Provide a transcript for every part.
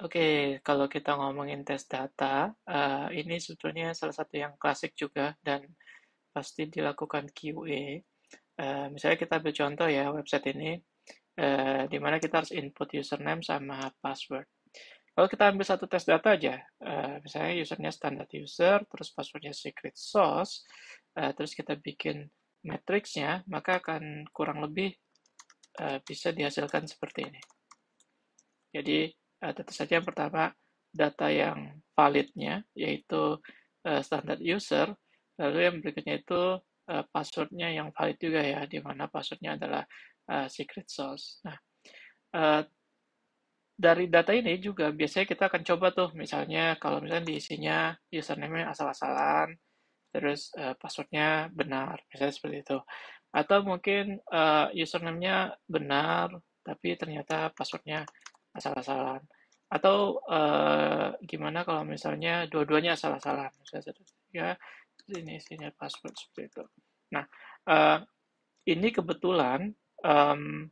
Oke, kalau kita ngomongin tes data, ini sebetulnya salah satu yang klasik juga dan pasti dilakukan QA. Misalnya kita ambil contoh ya website ini, di mana kita harus input username sama password. Kalau kita ambil satu tes data aja, misalnya usernya standard user, terus passwordnya secret sauce, terus kita bikin matriksnya, maka akan kurang lebih bisa dihasilkan seperti ini. Jadi tentu saja yang pertama data yang validnya yaitu standard user, lalu yang berikutnya itu passwordnya yang valid juga ya, di mana passwordnya adalah secret sauce. Nah, uh, dari data ini juga biasanya kita akan coba tuh, misalnya kalau misalnya diisinya username-nya asal-asalan, terus passwordnya benar, misalnya seperti itu. Atau mungkin username-nya benar, tapi ternyata passwordnya asal-asalan. Atau gimana kalau misalnya dua-duanya asal-asalan, misalnya ya ini isinya password seperti itu. Nah, uh, ini kebetulan um,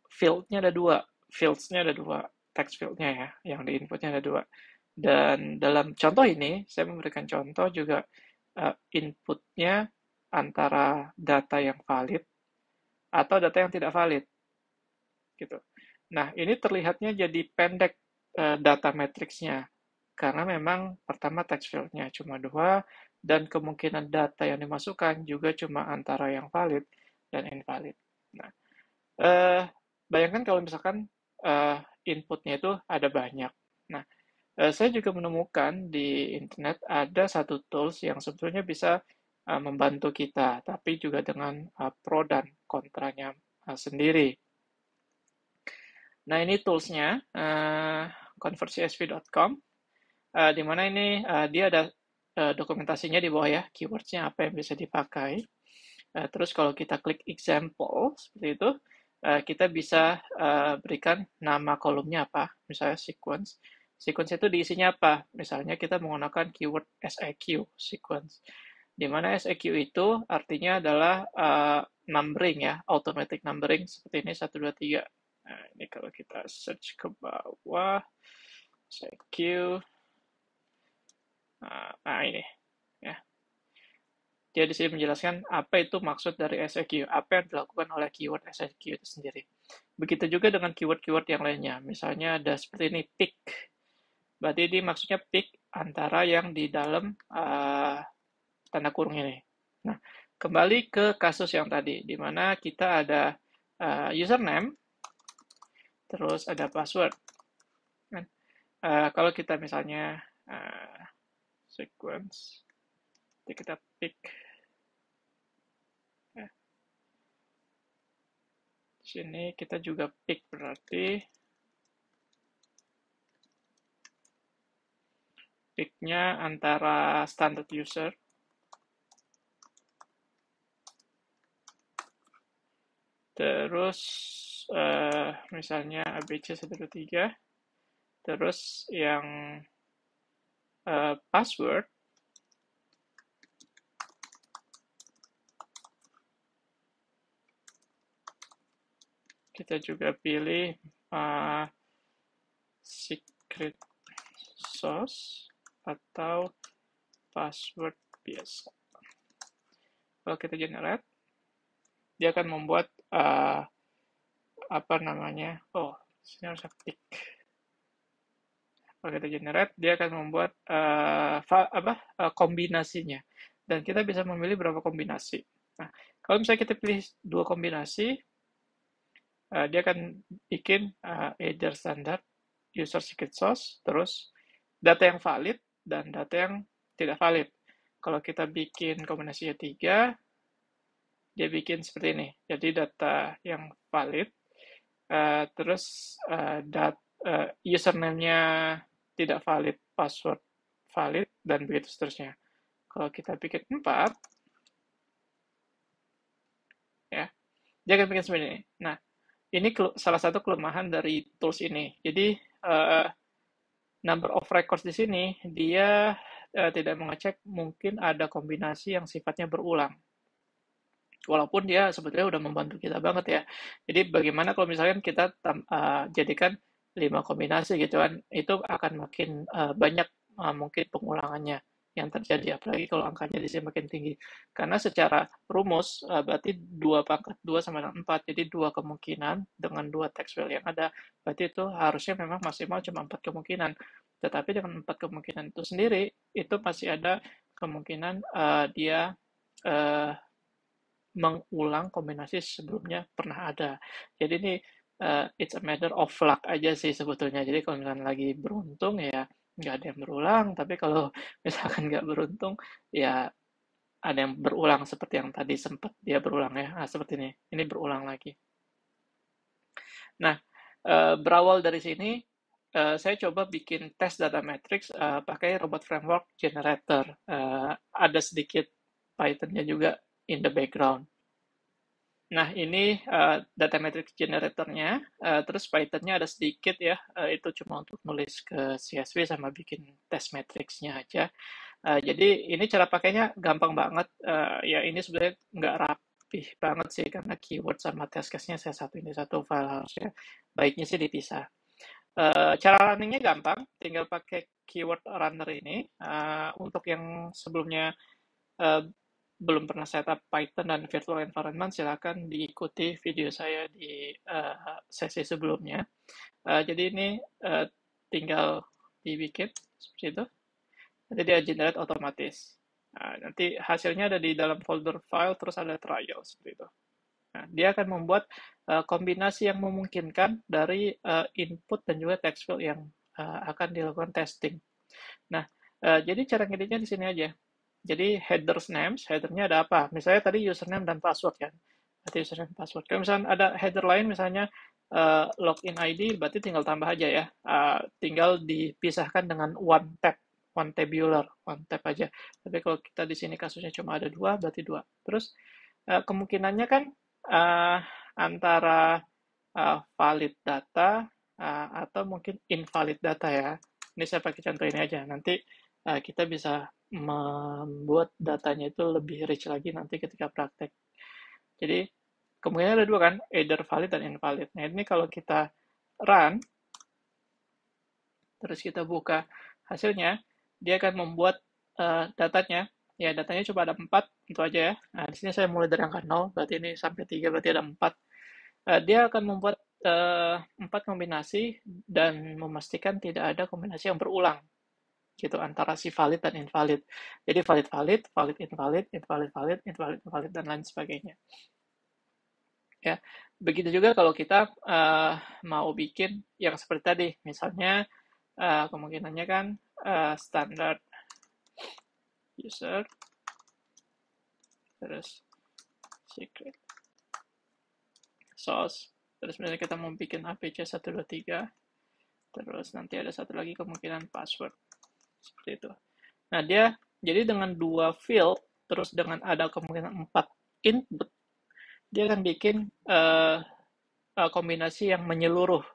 field-nya ada dua, fields-nya ada dua, text field-nya ya, yang di input-nya ada dua. Dan dalam contoh ini, saya memberikan contoh juga input-nya antara data yang valid atau data yang tidak valid, gitu. Nah, ini terlihatnya jadi pendek data matriksnya, karena memang pertama text field-nya cuma dua, dan kemungkinan data yang dimasukkan juga cuma antara yang valid dan invalid. Nah, eh, bayangkan kalau misalkan eh, inputnya itu ada banyak. Nah, saya juga menemukan di internet ada satu tools yang sebetulnya bisa membantu kita, tapi juga dengan pro dan kontranya sendiri. Nah, ini toolsnya, conversisv.com, di mana ini dia ada dokumentasinya di bawah ya, keywordsnya apa yang bisa dipakai. Terus kalau kita klik example, seperti itu, kita bisa berikan nama kolomnya apa, misalnya sequence. Sequence itu diisinya apa? Misalnya kita menggunakan keyword SEQ, sequence. Di mana SEQ itu artinya adalah numbering ya, automatic numbering seperti ini 1, 2, 3. Nah, ini kalau kita search ke bawah, SEQ, nah ini ya. Dia di sini menjelaskan apa itu maksud dari SEQ, apa yang dilakukan oleh keyword SEQ itu sendiri. Begitu juga dengan keyword-keyword yang lainnya. Misalnya ada seperti ini, pick. Berarti ini maksudnya pick antara yang di dalam tanda kurung ini. Nah, kembali ke kasus yang tadi, di mana kita ada username, terus ada password. Kalau kita misalnya sequence, kita pick. Di sini kita juga pick berarti pick-nya antara standard user, terus misalnya ABC 123, terus yang password, kita juga pilih secret sauce atau password biasa. Kalau kita generate, dia akan membuat apa namanya? Oh, sini harus klik. Kalau kita generate, dia akan membuat kombinasinya. Dan kita bisa memilih berapa kombinasi. Nah, kalau misalnya kita pilih dua kombinasi, dia akan bikin either standard, user secret sauce, terus data yang valid dan data yang tidak valid. Kalau kita bikin kombinasinya 3, dia bikin seperti ini. Jadi data yang valid, terus username-nya tidak valid, password valid, dan begitu seterusnya. Kalau kita bikin 4, ya, dia akan bikin seperti ini. Nah, ini salah satu kelemahan dari tools ini. Jadi, number of records di sini, dia tidak mengecek mungkin ada kombinasi yang sifatnya berulang. Walaupun dia sebetulnya udah membantu kita banget ya. Jadi bagaimana kalau misalkan kita jadikan 5 kombinasi gitu kan, itu akan makin banyak mungkin pengulangannya yang terjadi, apalagi kalau angkanya di sini makin tinggi. Karena secara rumus berarti 2 pangkat 2 sama dengan 4, jadi 2 kemungkinan dengan 2 text field yang ada, berarti itu harusnya memang maksimal cuma 4 kemungkinan. Tetapi dengan 4 kemungkinan itu sendiri, itu masih ada kemungkinan dia uh, mengulang kombinasi sebelumnya pernah ada. Jadi ini it's a matter of luck aja sih sebetulnya. Jadi kalau misalkan lagi beruntung ya nggak ada yang berulang, tapi kalau misalkan nggak beruntung ya ada yang berulang seperti yang tadi sempat dia berulang ya. Nah, seperti ini berulang lagi. Nah, berawal dari sini saya coba bikin tes data matrix pakai robot framework generator. Ada sedikit Python-nya juga in the background. Nah, ini data matrix generatornya, terus Python-nya ada sedikit ya, itu cuma untuk nulis ke CSV sama bikin test matrix-nya aja. Jadi ini cara pakainya gampang banget, ya ini sebenarnya nggak rapih banget sih, karena keyword sama test case-nya saya satuin di satu file, harusnya baiknya sih dipisah. Cara runningnya gampang, tinggal pakai keyword runner ini. Untuk yang sebelumnya uh, belum pernah setup Python dan virtual environment, silakan diikuti video saya di sesi sebelumnya. Jadi ini tinggal dibikin seperti itu, nanti dia generate otomatis. Nanti hasilnya ada di dalam folder file, terus ada trial seperti itu. Nah, dia akan membuat kombinasi yang memungkinkan dari input dan juga text field yang akan dilakukan testing. Nah, jadi cara ngeditnya di sini aja. Jadi headers names, headernya ada apa? Misalnya tadi username dan password kan. Berarti username dan password. Kalau misalnya ada header lain, misalnya login ID, berarti tinggal tambah aja ya. Tinggal dipisahkan dengan one tabular, one tab aja. Tapi kalau kita di sini kasusnya cuma ada dua, berarti dua. Terus kemungkinannya kan uh, antara valid data atau mungkin invalid data ya. Ini saya pakai contoh ini aja. Nanti kita bisa membuat datanya itu lebih rich lagi nanti ketika praktek. Jadi kemungkinan ada dua kan, either valid dan invalid. Nah ini kalau kita run, terus kita buka hasilnya, dia akan membuat datanya. Ya datanya coba ada 4, itu aja ya. Nah di sini saya mulai dari angka 0, berarti ini sampai 3, berarti ada 4. Dia akan membuat 4 kombinasi dan memastikan tidak ada kombinasi yang berulang gitu antara si valid dan invalid. Jadi valid valid, valid invalid, invalid valid, invalid invalid dan lain sebagainya. Ya, begitu juga kalau kita mau bikin yang seperti tadi, misalnya kemungkinannya kan standard user terus secret source, terus misalnya kita mau bikin apc 123, terus nanti ada satu lagi kemungkinan password seperti itu. Nah, dia jadi dengan 2 field, terus dengan ada kemungkinan 4 input, dia akan bikin kombinasi yang menyeluruh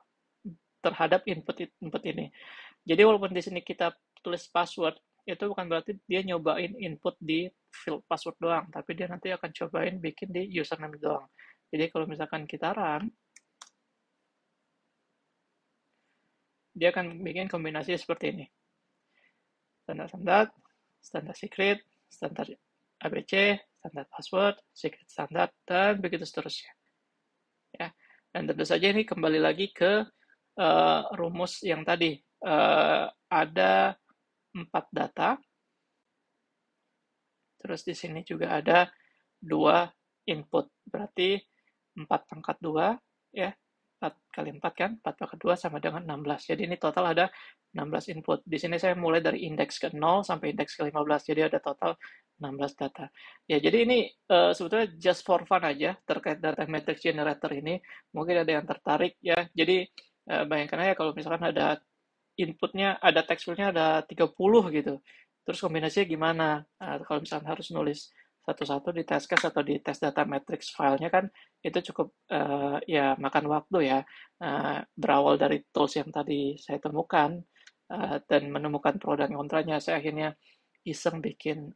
terhadap input ini. Jadi walaupun di sini kita tulis password, itu bukan berarti dia nyobain input di field password doang, tapi dia nanti akan cobain bikin di username doang. Jadi kalau misalkan kita run, dia akan bikin kombinasi seperti ini. Standar-standar, standar secret, standar ABC, standar password, secret standar, dan begitu seterusnya. Ya. Dan tentu saja ini kembali lagi ke rumus yang tadi. Ada 4 data, terus di sini juga ada 2 input, berarti 4 pangkat 2, ya. 4 kali 4 kan, 4 pangkat 2 sama dengan 16. Jadi ini total ada 16 input. Di sini saya mulai dari indeks ke 0 sampai indeks ke 15, jadi ada total 16 data. Ya, jadi ini sebetulnya just for fun aja terkait data matrix generator ini. Mungkin ada yang tertarik ya. Jadi bayangkan aja kalau misalkan ada inputnya, ada teksturnya ada 30 gitu. Terus kombinasinya gimana? Kalau misalkan harus nulis satu-satu di test case atau di test data matrix filenya kan itu cukup ya makan waktu ya. Berawal dari tools yang tadi saya temukan dan menemukan pro dan kontranya, saya akhirnya iseng bikin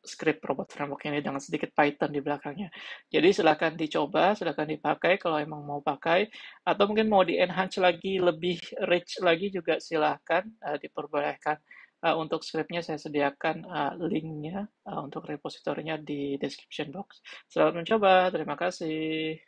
script robot framework ini dengan sedikit Python di belakangnya. Jadi silakan dicoba, silakan dipakai kalau emang mau pakai, atau mungkin mau di-enhance lagi, lebih rich lagi juga silahkan, diperbolehkan. Untuk scriptnya saya sediakan linknya untuk repositorinya di description box. Selamat mencoba, terima kasih.